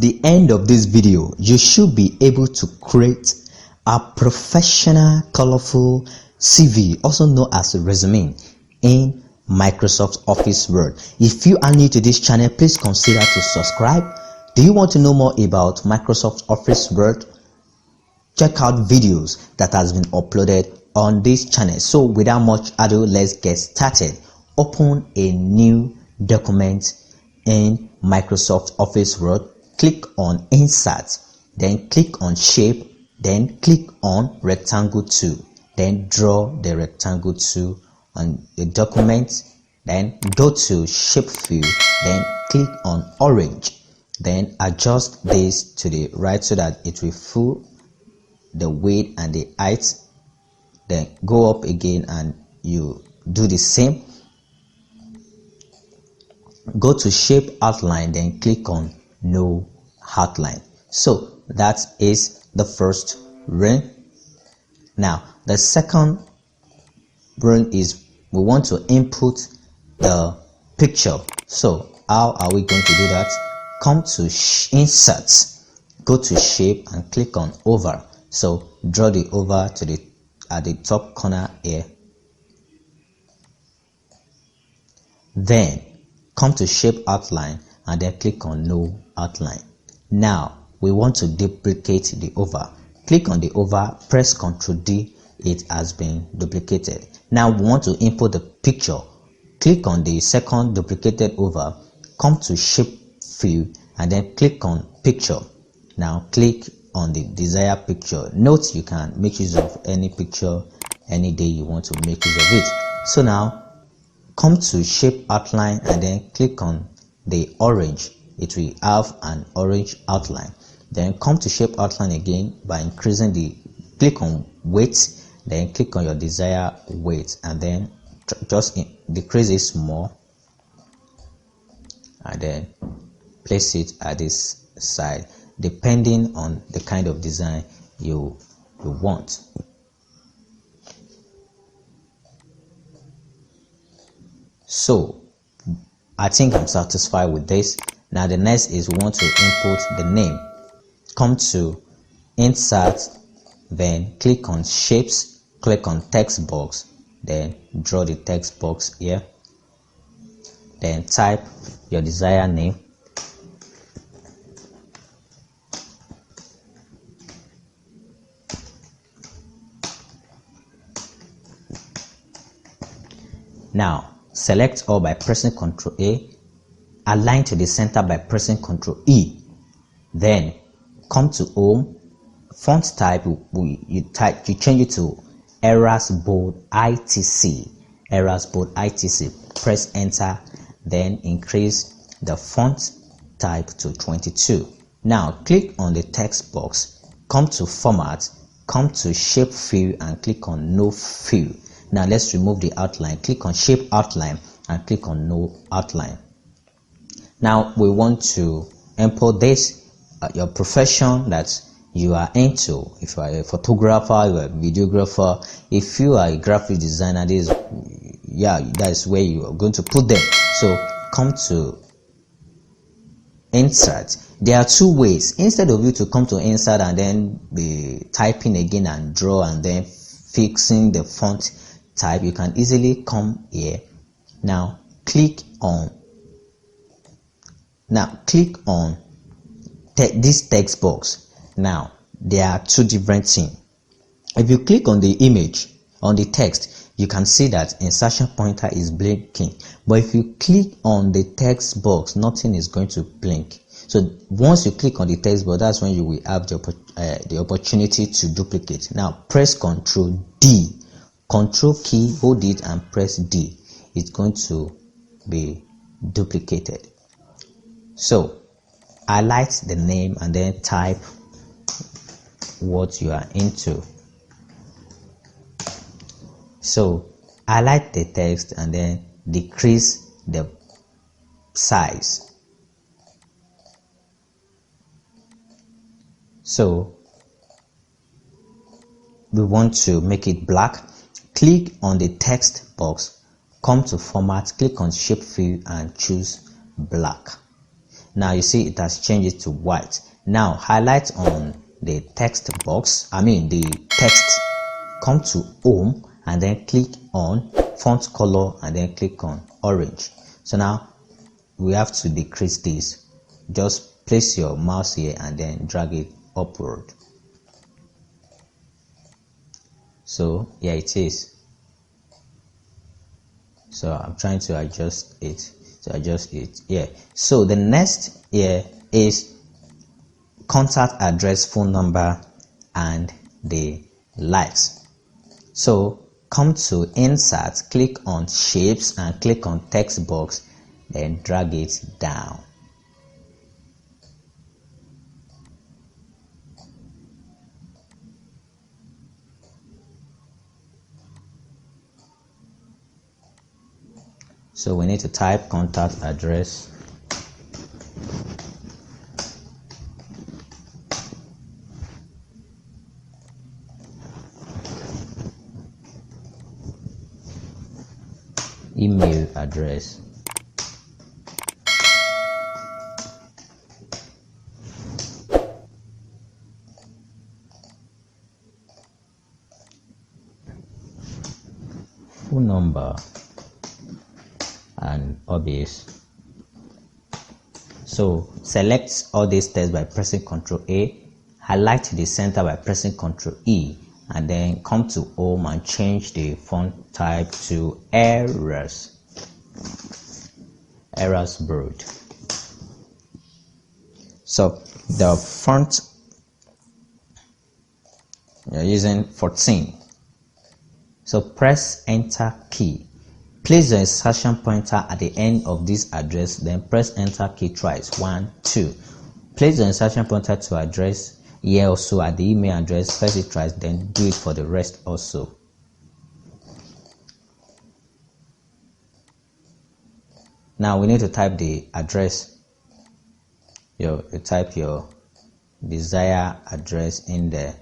The end of this video, you should be able to create a professional colorful CV, also known as a resume, in Microsoft Office Word. If you are new to this channel, please consider to subscribe. Do you want to know more about Microsoft Office Word? Check out videos that has been uploaded on this channel. So without much ado, let's get started. Open a new document in Microsoft Office Word. Click on Insert, then click on Shape, then click on Rectangle tool, then draw the rectangle tool on the document, then go to Shape Fill, then click on Orange, then adjust this to the right so that it will fill the width and the height. Then go up again and you do the same. Go to Shape Outline, then click on No Outline. So that is the first run. Now the second run is we want to input the picture. So how are we going to do that? Come to Insert, go to Shape and click on Oval. So draw the oval to the at the top corner here. Then come to Shape Outline and then click on No Outline. Now we want to duplicate the oval. Click on the oval, press Ctrl D, it has been duplicated. Now we want to import the picture. Click on the second duplicated oval, come to Shape Fill and then click on Picture. Now click on the desired picture. Note you can make use of any picture any day you want to make use of it. So now come to Shape Outline and then click on the orange. It will have an orange outline. Then come to Shape Outline again by increasing the click on weight, then click on your desired weight and then just decrease it more and then place it at this side depending on the kind of design you want. So I think I'm satisfied with this. Now the next is we want to input the name. Come to Insert, then click on Shapes, click on Text Box, then draw the text box here, then type your desired name. Now select all by pressing Ctrl A, align to the center by pressing Ctrl E. Then come to Home, font type you change it to Eras Bold ITC. Eras Bold ITC. Press Enter, then increase the font type to 22. Now click on the text box, come to Format, come to Shape Fill and click on No Fill. Now let's remove the outline. Click on Shape Outline and click on No Outline. Now we want to import this your profession that you are into. If you are a photographer, you are a videographer, if you are a graphic designer, that's where you are going to put them. So come to Insert. There are two ways. Instead of you to come to Insert and then be typing again and draw and then fixing the font type, you can easily come here. Now click on this text box. Now there are two different things. If you click on the image on the text, you can see that insertion pointer is blinking, but if you click on the text box, nothing is going to blink. So once you click on the text box, that's when you will have the opportunity to duplicate. Now press Ctrl D, Control key, hold it and press D. It's going to be duplicated. So highlight the name and then type what you are into. So highlight the text and then decrease the size. So we want to make it black. Click on the text box, come to Format, click on Shape Fill and choose black. Now you see it has changed it to white. Now highlight on the text box, the text, come to home and then click on font color and then click on orange. So now we have to decrease this. Just place your mouse here and then drag it upward. So here it is. So I'm trying to adjust it. Yeah. So the next here is contact address, phone number, and the likes. So come to insert, click on shapes and click on text box, then drag it down. So we need to type contact address, email address, phone number, and hobbies. So select all these text by pressing Ctrl A, highlight the center by pressing Ctrl E, and then come to home and change the font type to Erasmus Broad. So the font you're using 14. So press enter key. Place the insertion pointer at the end of this address, then press enter key twice. 1, 2. Place the insertion pointer to address here also at the email address, press it twice, then do it for the rest also. Now we need to type the address. You type your desired address in there.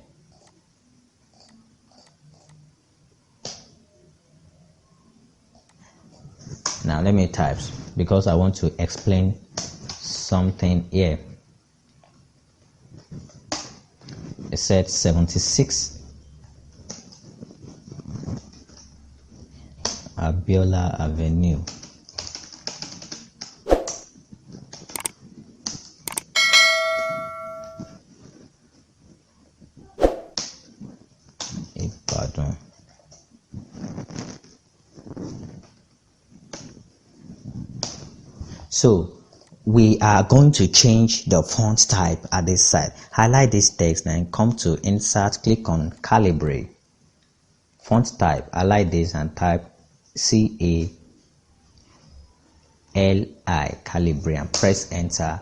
Now let me type because I want to explain something here. It said 76 Abiola Avenue. Pardon. So we are going to change the font type at this side. Highlight this text, then come to insert, click on calibrate. Font type, highlight this and type CALI, calibrate, and press enter.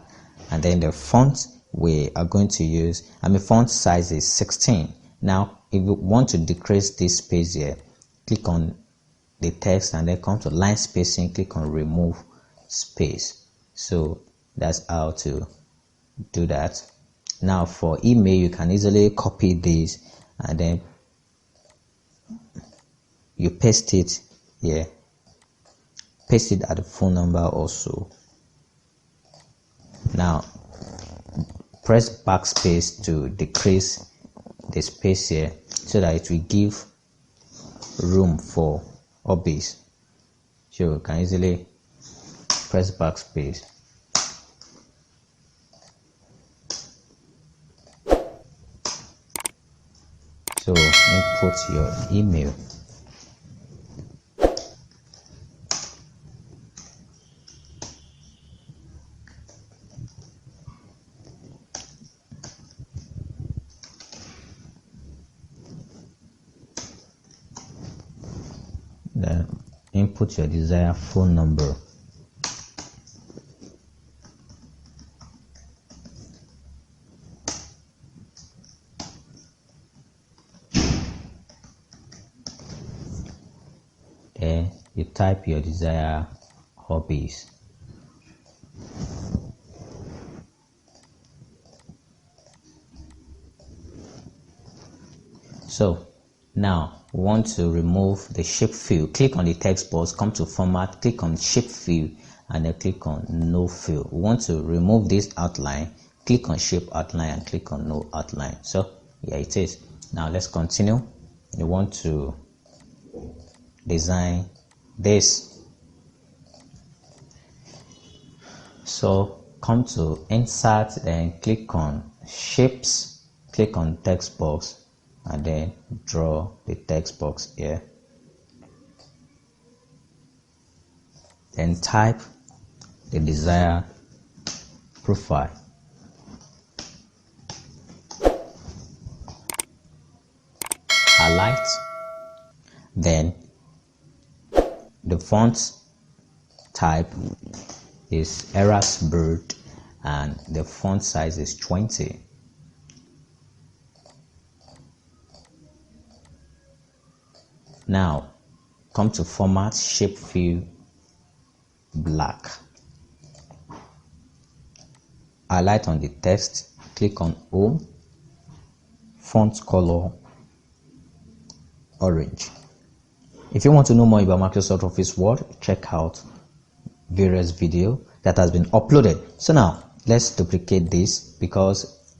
And then the font we are going to use, font size is 16. Now if you want to decrease this space here, click on the text and then come to line spacing, click on remove space. So that's how to do that. Now for email, you can easily copy this and then you paste it here, paste it at the phone number also. Now press backspace to decrease the space here so that it will give room for hobbies. So you can easily press backspace. So input your email. Then input your desired phone number. Then you type your desired hobbies. So now we want to remove the shape fill. Click on the text box, come to format, click on shape fill and then click on no fill. We want to remove this outline, click on shape outline and click on no outline. So here it is. Now let's continue. You want to design this. So come to insert, then click on shapes, click on text box and then draw the text box here. Then type the desired profile. Highlight. Then the font type is Erasbird and the font size is 20. Now come to format, shape fill, black. Highlight on the text, click on home, font color orange. If you want to know more about Microsoft Office Word, check out various video that has been uploaded. So now let's duplicate this because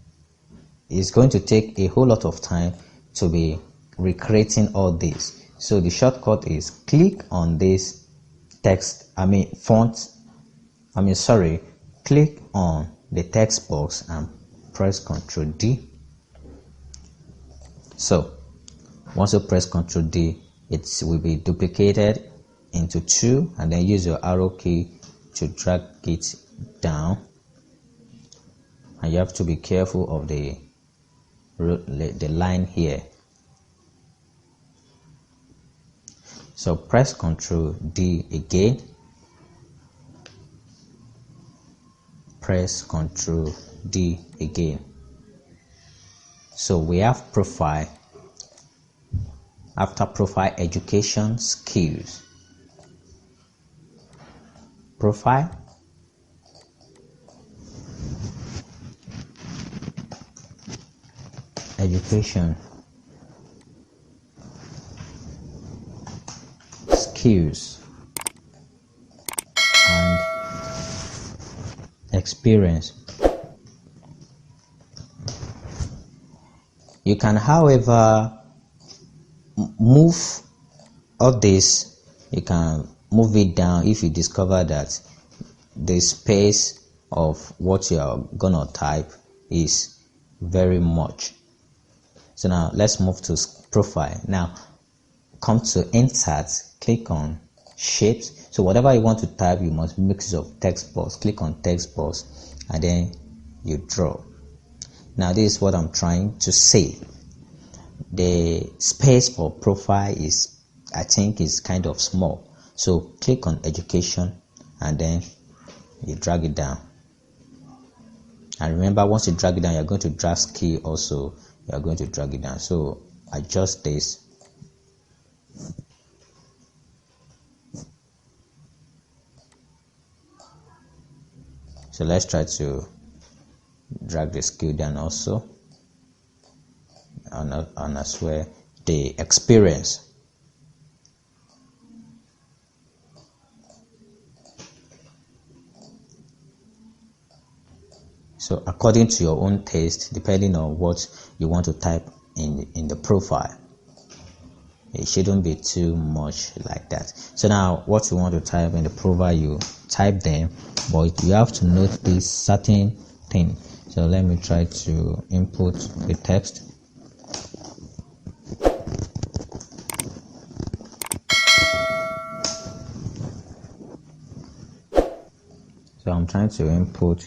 it's going to take a whole lot of time to be recreating all this. So the shortcut is click on this click on the text box and press Ctrl D. So once you press Ctrl D, it will be duplicated into 2 and then use your arrow key to drag it down. And you have to be careful of the line here. So press Ctrl D again. Press Ctrl D again. So we have profile. After profile, education, skills. Profile. Education. Skills. And experience. You can, however, move all this. You can move it down if you discover that the space of what you are gonna type is very much. So now let's move to profile. Now come to insert, click on shapes. So whatever you want to type, you must mix it of text box. Click on text box and then you draw. Now this is what I'm trying to say. The space for profile is, I think, is kind of small. So click on education and then you drag it down. And remember, once you drag it down, you're going to drag skill also. You're going to drag it down. So adjust this. So let's try to drag the skill down also. And as well the experience. So according to your own taste, depending on what you want to type in the profile, it shouldn't be too much like that. So now what you want to type in the profile, you type them, but you have to note this certain thing. So let me try to input the text. So I'm trying to input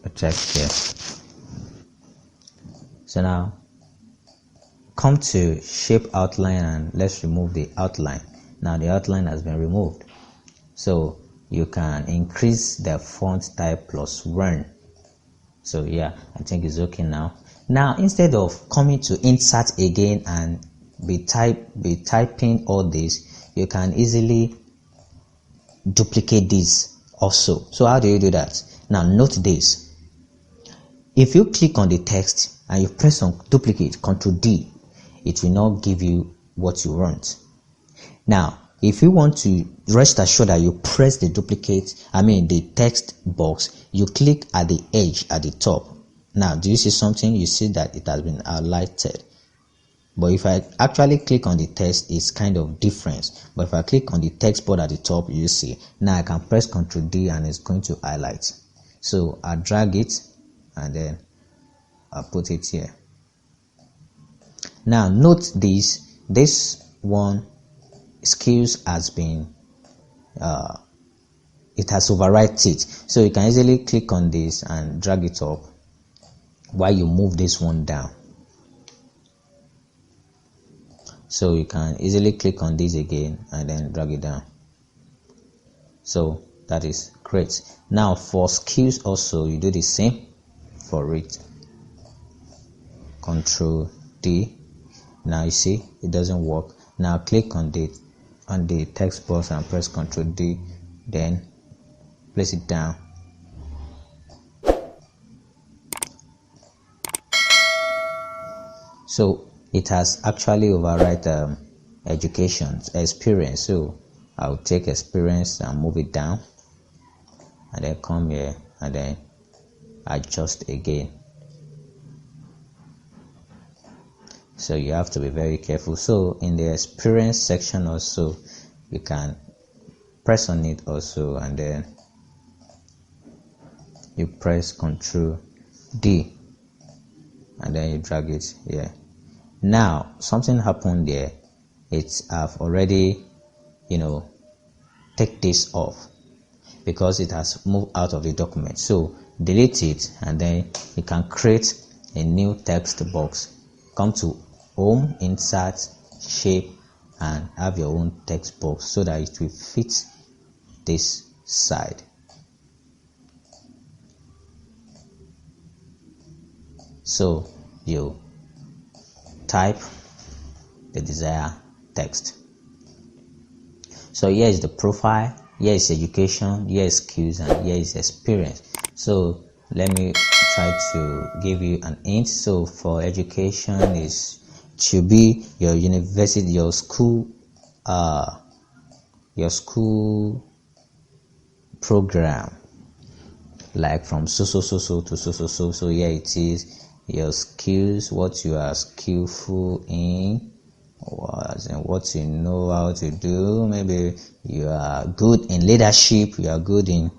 a text here. So now come to shape outline and let's remove the outline. Now the outline has been removed. So you can increase the font type +1. So yeah, I think it's okay now. Now instead of coming to insert again and be typing all this, you can easily duplicate this also. So how do you do that? Now note this. If you click on the text and you press on duplicate, Ctrl D, it will not give you what you want. Now if you want to rest assured that you press the the text box, you click at the edge at the top. Now, do you see something? You see that it has been highlighted. But if I actually click on the text, it's kind of different. But if I click on the text bar at the top, you see. Now I can press Ctrl D and it's going to highlight. So I drag it and then I put it here. Now note this one skills has been it has overwrite it. So you can easily click on this and drag it up while you move this one down. So you can easily click on this again and then drag it down. So that is great. Now for skills also, you do the same for it. Ctrl D. Now you see it doesn't work. Now click on the text box and press Ctrl D, then place it down. So it has actually overwrite education experience. So I'll take experience and move it down and then come here and then adjust again. So you have to be very careful. So in the experience section also, you can press on it also and then you press Ctrl D and then you drag it here. Now something happened there. I've already take this off because it has moved out of the document. So delete it and then you can create a new text box. Come to Home, Insert, Shape and have your own text box so that it will fit this side. So you type the desired text. So here is the profile, here is education, here is skills, and here is experience. So let me try to give you an hint. So for education is to be your university, your school program, like from so to so. So here it is. Your skills, what you are skillful in, what you know how to do. Maybe you are good in leadership, you are good in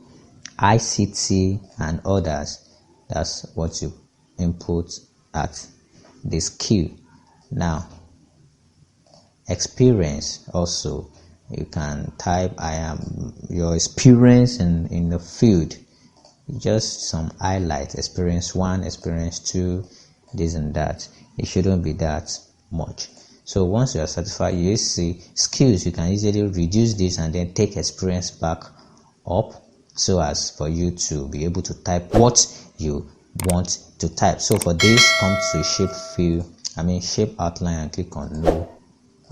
ICT and others. That's what you input at the skill. Now experience also, you can type I am your experience in the field. Just some highlights, experience 1, experience 2, this and that. It shouldn't be that much. So once you are satisfied, you see skills, you can easily reduce this and then take experience back up so as for you to be able to type what you want to type. So for this, come to shape outline and click on no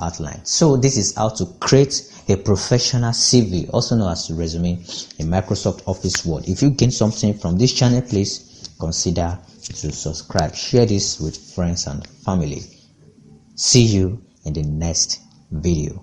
outline. So this is how to create a professional CV, also known as resume, in Microsoft Office Word. If you gain something from this channel, please consider to subscribe, share this with friends and family. See you in the next video.